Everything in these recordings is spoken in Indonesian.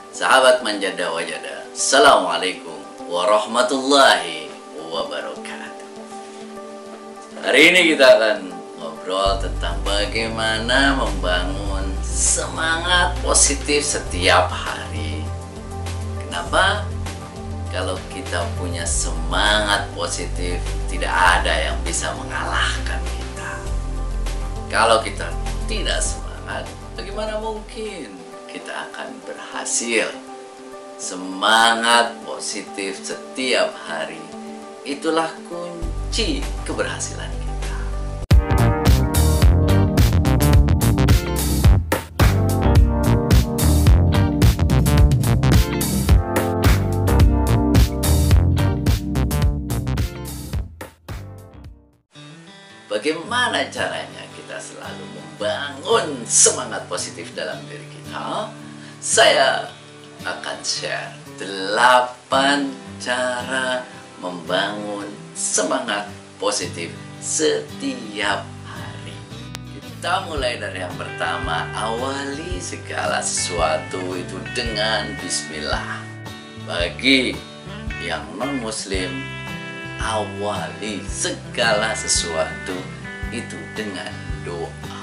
Sahabat Manjada Wajada, Assalamualaikum warahmatullahi wabarakatuh. Hari ini kita akan ngobrol tentang bagaimana membangun semangat positif setiap hari. Kenapa? Kalau kita punya semangat positif, tidak ada yang bisa mengalahkan kita. Kalau kita tidak semangat, bagaimana mungkin kita akan berhasil? Semangat positif setiap hari, itulah kunci keberhasilan kita. Bagaimana caranya kita selalu membangun semangat positif dalam diri kita? Saya akan share 8 cara membangun semangat positif setiap hari. Kita mulai dari yang pertama, awali segala sesuatu itu dengan bismillah. Bagi yang non-muslim, awali segala sesuatu itu dengan doa.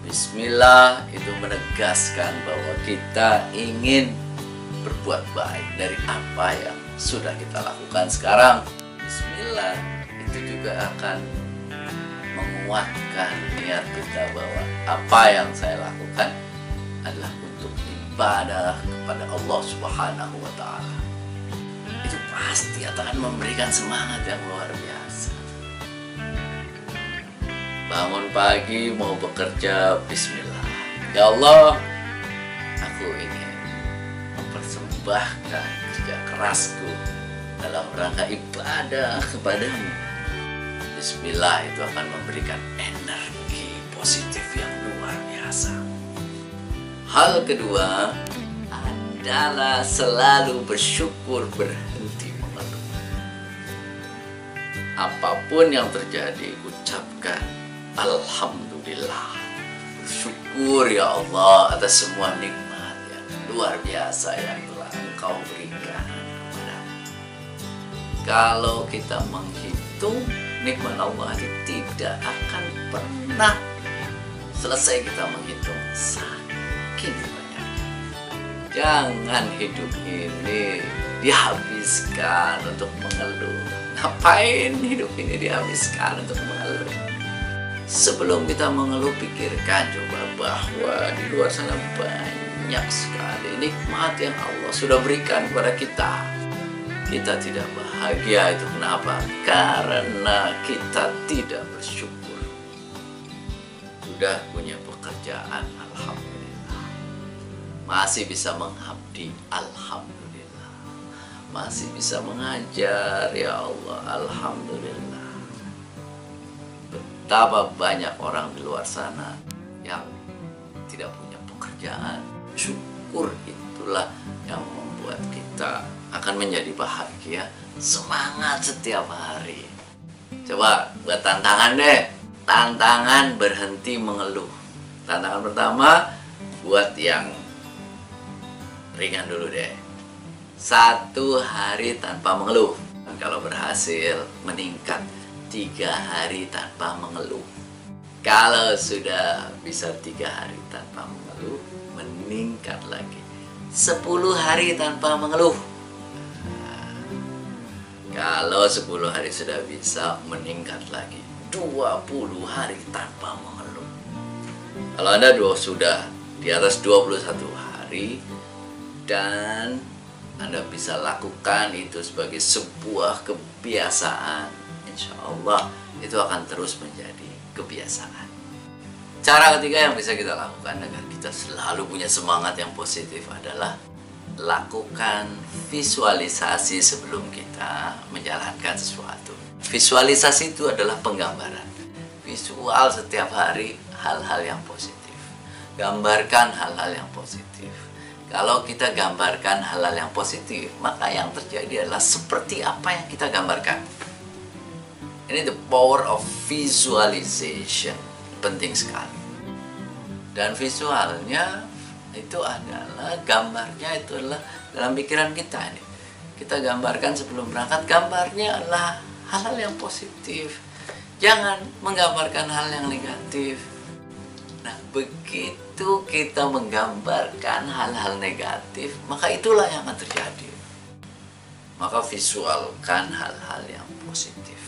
Bismillah itu menegaskan bahwa kita ingin berbuat baik dari apa yang sudah kita lakukan sekarang. Bismillah itu juga akan menguatkan niat kita bahwa apa yang saya lakukan adalah untuk ibadah kepada Allah Subhanahu wa Ta'ala. Itu pasti akan memberikan semangat yang luar biasa. Bangun pagi mau bekerja, bismillah. Ya Allah, aku ingin mempersembahkan kerja kerasku dalam rangka ibadah kepadamu. Bismillah itu akan memberikan energi positif yang luar biasa. Hal kedua adalah selalu bersyukur, berhenti mengeluh. Apapun yang terjadi, ucapkan alhamdulillah. Bersyukur ya Allah atas semua nikmat yang luar biasa yang telah Engkau berikan kepadamu. Kalau kita menghitung nikmat Allah itu tidak akan pernah selesai kita menghitung, saking banyaknya. Jangan hidup ini dihabiskan untuk mengeluh. Ngapain hidup ini dihabiskan untuk mengeluh? Sebelum kita mengeluh, pikirkan coba bahwa di luar sana banyak sekali nikmat yang Allah sudah berikan kepada kita. Kita tidak bahagia, itu kenapa? Karena kita tidak bersyukur. Sudah punya pekerjaan, alhamdulillah. Masih bisa mengabdi, alhamdulillah. Masih bisa mengajar, ya Allah, alhamdulillah. Betapa banyak orang di luar sana yang tidak punya pekerjaan. Syukur itulah yang membuat kita akan menjadi bahagia, semangat setiap hari. Coba buat tantangan deh. Tantangan berhenti mengeluh. Tantangan pertama, buat yang ringan dulu deh. 1 hari tanpa mengeluh. Dan kalau berhasil, meningkat 3 hari tanpa mengeluh. Kalau sudah bisa 3 hari tanpa mengeluh, meningkat lagi 10 hari tanpa mengeluh. Kalau 10 hari sudah bisa, meningkat lagi 20 hari tanpa mengeluh. Kalau Anda sudah di atas 21 hari dan Anda bisa lakukan itu sebagai sebuah kebiasaan, insya Allah itu akan terus menjadi kebiasaan. Cara ketiga yang bisa kita lakukan agar kita selalu punya semangat yang positif adalah lakukan visualisasi sebelum kita menjalankan sesuatu. Visualisasi itu adalah penggambaran. Visual setiap hari hal-hal yang positif. Gambarkan hal-hal yang positif. Kalau kita gambarkan hal-hal yang positif, maka yang terjadi adalah seperti apa yang kita gambarkan. Ini the power of visualization, penting sekali. Dan visualnya itu adalah gambarnya, itu adalah dalam pikiran kita ini. Kita gambarkan sebelum berangkat, gambarnya adalah hal-hal yang positif. Jangan menggambarkan hal yang negatif. Nah, begitu kita menggambarkan hal-hal negatif, maka itulah yang akan terjadi. Maka visualkan hal-hal yang positif.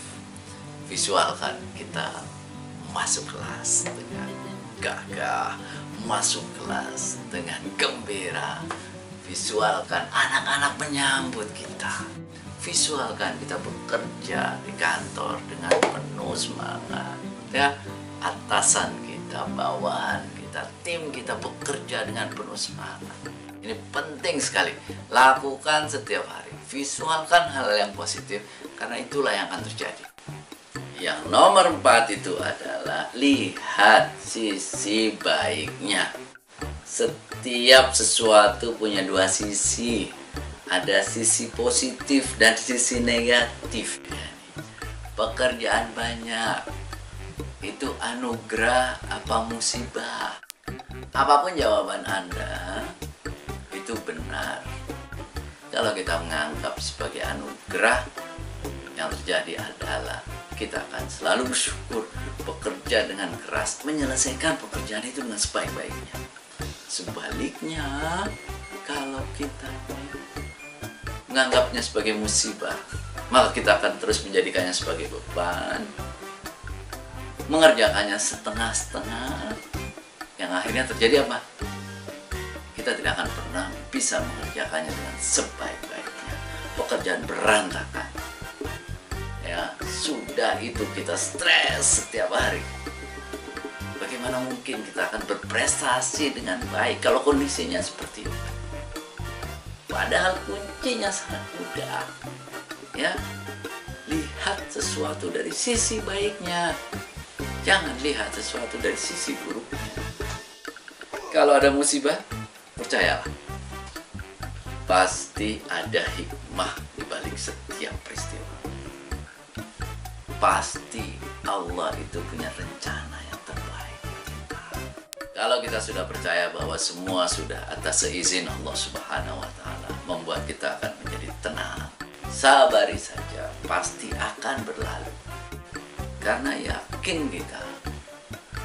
Visualkan kita masuk kelas dengan gagah, masuk kelas dengan gembira. Visualkan anak-anak menyambut kita. Visualkan kita bekerja di kantor dengan penuh semangat. Ya, atasan kita, bawahan kita, tim kita bekerja dengan penuh semangat. Ini penting sekali. Lakukan setiap hari. Visualkan hal yang positif, karena itulah yang akan terjadi. Yang nomor 4 itu adalah lihat sisi baiknya. Setiap sesuatu punya dua sisi. Ada sisi positif dan sisi negatif. Pekerjaan banyak, itu anugerah apa musibah? Apapun jawaban Anda, itu benar. Kalau kita menganggap sebagai anugerah, yang terjadi adalah kita akan selalu bersyukur, bekerja dengan keras, menyelesaikan pekerjaan itu dengan sebaik-baiknya. Sebaliknya, kalau kita menganggapnya sebagai musibah, maka kita akan terus menjadikannya sebagai beban, mengerjakannya setengah-setengah, yang akhirnya terjadi apa? Kita tidak akan pernah bisa mengerjakannya dengan sebaik-baiknya. Pekerjaan berantakan. Ya, sudah itu kita stres setiap hari. Bagaimana mungkin kita akan berprestasi dengan baik kalau kondisinya seperti itu? Padahal kuncinya sangat mudah. Ya, lihat sesuatu dari sisi baiknya. Jangan lihat sesuatu dari sisi buruknya. Kalau ada musibah, percayalah, pasti ada hikmah di balik setiap peristiwa. Pasti Allah itu punya rencana yang terbaik. Kalau kita sudah percaya bahwa semua sudah atas seizin Allah Subhanahu wa Ta'ala, membuat kita akan menjadi tenang. Sabari saja, pasti akan berlalu. Karena yakin kita,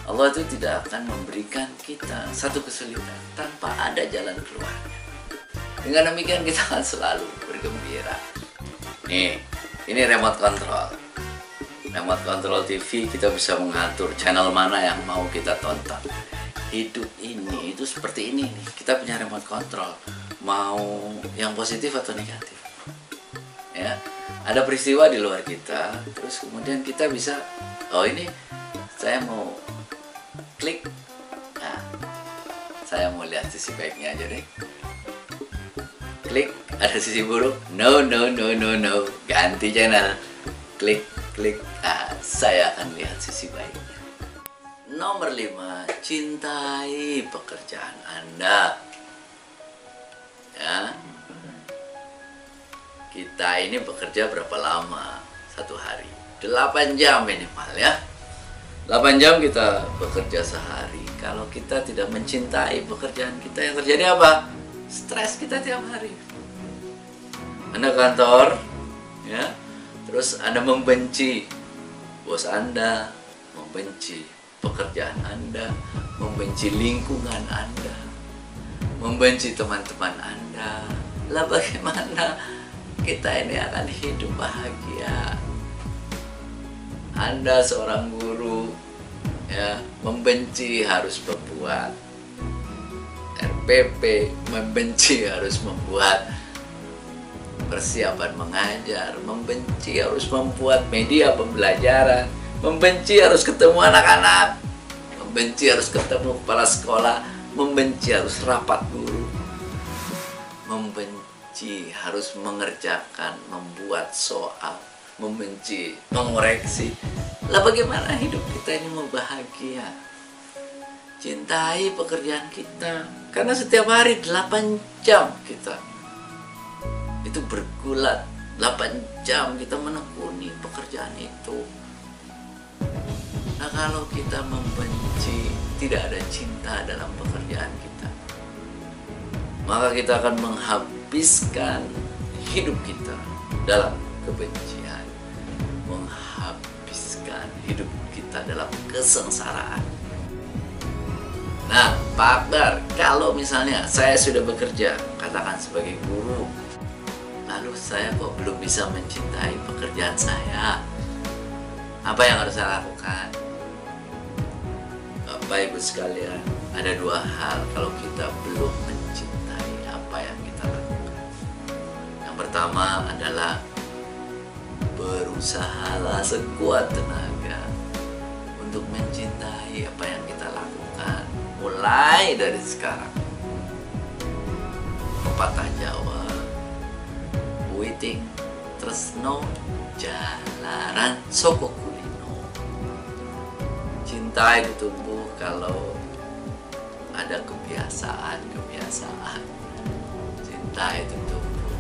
Allah itu tidak akan memberikan kita satu kesulitan tanpa ada jalan keluarnya. Dengan demikian kita akan selalu bergembira. Nih, ini remote control. Remote control TV, kita bisa mengatur channel mana yang mau kita tonton. Hidup ini itu seperti ini nih. Kita punya remote control. Mau yang positif atau negatif. Ya, ada peristiwa di luar kita, terus kemudian kita bisa, oh ini saya mau klik. Nah, saya mau lihat sisi baiknya aja deh. Klik, ada sisi buruk. No. Ganti channel. Klik. Saya akan lihat sisi baiknya. Nomor 5, cintai pekerjaan Anda. Ya, kita ini bekerja berapa lama? Satu hari 8 jam minimal ya. 8 jam kita bekerja sehari. Kalau kita tidak mencintai pekerjaan kita, yang terjadi apa? Stres kita tiap hari. Anda kantor, ya, terus Anda membenci bos Anda, membenci pekerjaan Anda, membenci lingkungan Anda, membenci teman-teman Anda. Lah bagaimana kita ini akan hidup bahagia? Anda seorang guru, ya, membenci harus membuat RPP, membenci harus membuat persiapan mengajar, membenci harus membuat media pembelajaran, membenci harus ketemu anak-anak, membenci harus ketemu kepala sekolah, membenci harus rapat guru, membenci harus mengerjakan, membuat soal, membenci, mengoreksi. Lah bagaimana hidup kita ini mau bahagia? Cintai pekerjaan kita, karena setiap hari 8 jam kita itu bergulat, 8 jam kita menekuni pekerjaan itu. Nah, kalau kita membenci, tidak ada cinta dalam pekerjaan kita, maka kita akan menghabiskan hidup kita dalam kebencian, menghabiskan hidup kita dalam kesengsaraan. Nah, Pak Akbar, kalau misalnya saya sudah bekerja, katakan sebagai guru, lalu saya kok belum bisa mencintai pekerjaan saya, apa yang harus saya lakukan? Bapak Ibu sekalian, ada dua hal kalau kita belum mencintai apa yang kita lakukan. Yang pertama adalah berusahalah sekuat tenaga untuk mencintai apa yang kita lakukan, mulai dari sekarang. Pepatah Jawa, witing tresno jalaran soko kulino. Cinta itu tumbuh kalau ada kebiasaan. Cinta itu tumbuh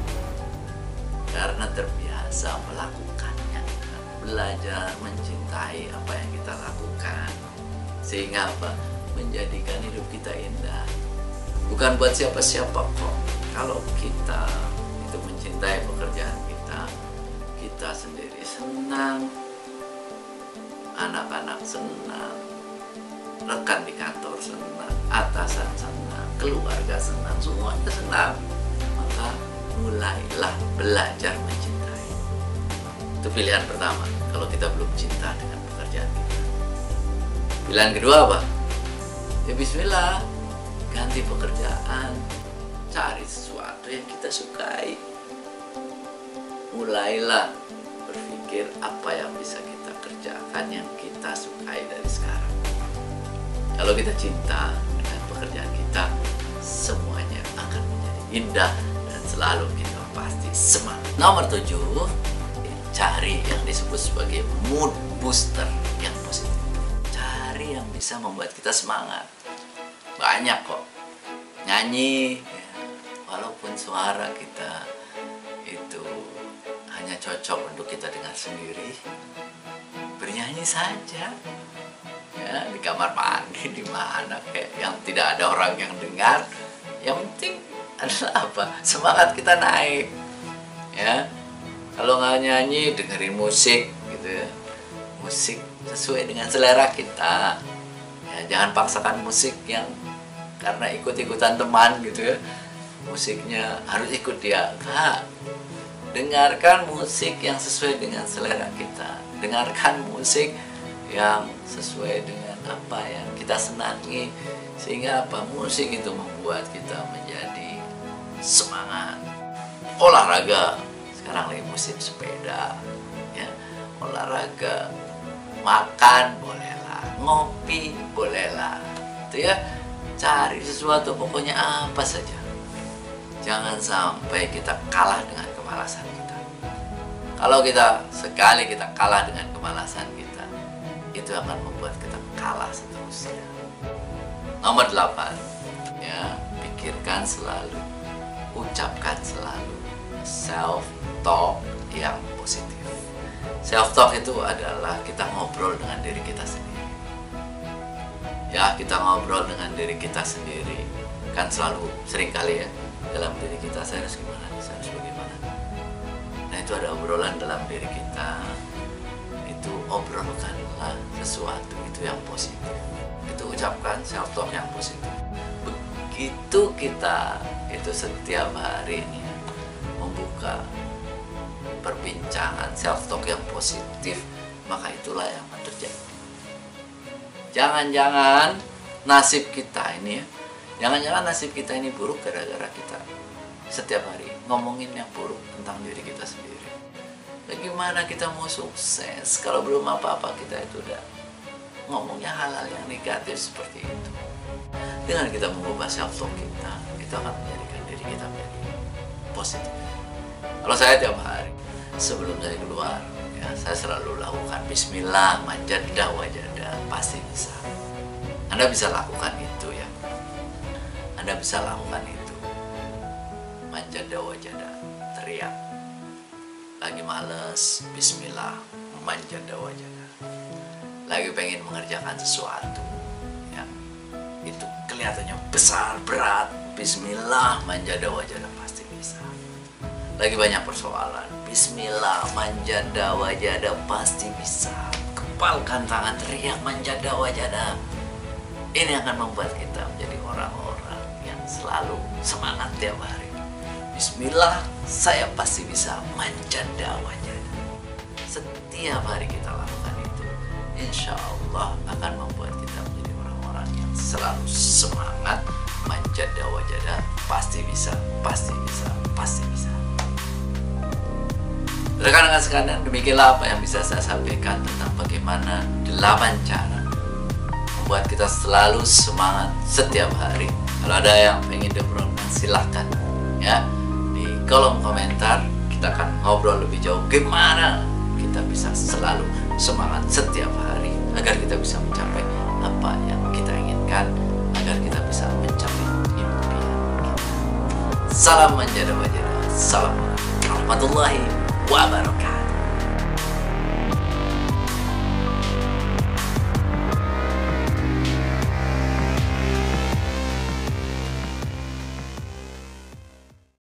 karena terbiasa melakukannya. Belajar mencintai apa yang kita lakukan, sehingga apa? Menjadikan hidup kita indah. Bukan buat siapa-siapa kok. Kalau kita itu mencintai pekerjaan kita, kita sendiri senang, anak-anak senang, rekan di kantor senang, atasan senang, keluarga senang, semuanya senang. Maka mulailah belajar mencintai. Itu pilihan pertama kalau kita belum cinta dengan pekerjaan kita. Pilihan kedua apa? Ya bismillah, ganti pekerjaan, cari sesuatu yang kita sukai. Mulailah berpikir apa yang bisa kita kerjakan yang kita sukai dari sekarang. Kalau kita cinta dengan pekerjaan kita, semuanya akan menjadi indah dan selalu kita pasti semangat. Nomor 7, cari yang disebut sebagai mood booster yang positif. Cari yang bisa membuat kita semangat. Banyak kok. Nyanyi, ya, walaupun suara kita itu hanya cocok untuk kita dengar sendiri, bernyanyi saja. Ya, di kamar mandi, di mana kayak yang tidak ada orang yang dengar. Yang penting adalah apa? Semangat kita naik. Ya, kalau nggak nyanyi, dengerin musik gitu ya. Musik sesuai dengan selera kita. Ya, jangan paksakan musik yang karena ikut-ikutan teman gitu ya. Musiknya harus ikut dia. Enggak. Dengarkan musik yang sesuai dengan selera kita. Dengarkan musik yang sesuai dengan apa yang kita senangi, sehingga apa? Musik itu membuat kita menjadi semangat. Olahraga, sekarang lagi musim sepeda, ya. Olahraga, makan bolehlah, ngopi bolehlah, itu ya. Cari sesuatu, pokoknya apa saja. Jangan sampai kita kalah dengan kemalasan kita. Kalau sekali kita kalah dengan kemalasan kita, itu akan membuat kita kalah seterusnya. Nomor 8, ya, pikirkan selalu, ucapkan selalu self-talk yang positif. Self-talk itu adalah kita ngobrol dengan diri kita sendiri. Ya, kita ngobrol dengan diri kita sendiri. Kan selalu, sering kali ya, dalam diri kita, saya harus gimana, saya harus bagaimana. Nah, itu ada obrolan dalam diri kita. Itu obrolkanlah sesuatu itu yang positif. Itu ucapkan self-talk yang positif. Begitu kita itu setiap hari ini membuka perbincangan self-talk yang positif, maka itulah yang akan terjadi. Jangan-jangan nasib kita ini ya, jangan-jangan nasib kita ini buruk gara-gara kita setiap hari ngomongin yang buruk tentang diri kita sendiri. Bagaimana kita mau sukses kalau belum apa-apa kita itu udah ngomongnya hal-hal yang negatif seperti itu. Dengan kita mengubah self-talk kita, itu akan menjadikan diri kita menjadi positif. Kalau saya tiap hari sebelum saya keluar, ya, saya selalu lakukan bismillah, manjadah wajadah, pasti bisa. Anda bisa lakukan itu ya. Anda bisa lakukan itu. Manjadah wajadah, teriak. Lagi males, bismillah, manjadah wajadah. Lagi pengen mengerjakan sesuatu yang itu kelihatannya besar, berat, Bismillah, manjada wajada pasti bisa. Lagi banyak persoalan. Bismillah, manjada wajada pasti bisa. Kepalkan tangan, teriak manjada wajada. Ini akan membuat kita menjadi orang-orang yang selalu semangat tiap hari. Bismillah, saya pasti bisa manjada wajada. Setiap hari kita lakukan itu, insya Allah akan membuat kita menjadi orang-orang yang selalu semangat. Manjada wajada, pasti bisa, pasti bisa, pasti bisa. Rekan-rekan sekalian, demikianlah apa yang bisa saya sampaikan tentang bagaimana 8 cara membuat kita selalu semangat setiap hari. Kalau ada yang ingin diobrolkan, silahkan ya di kolom komentar. Kita akan ngobrol lebih jauh gimana kita bisa selalu semangat setiap hari agar kita bisa mencapai apa yang kita inginkan, agar kita bisa mencapai impian kita. Salam manjada wajada. Salam warahmatullahi wabarakatuh.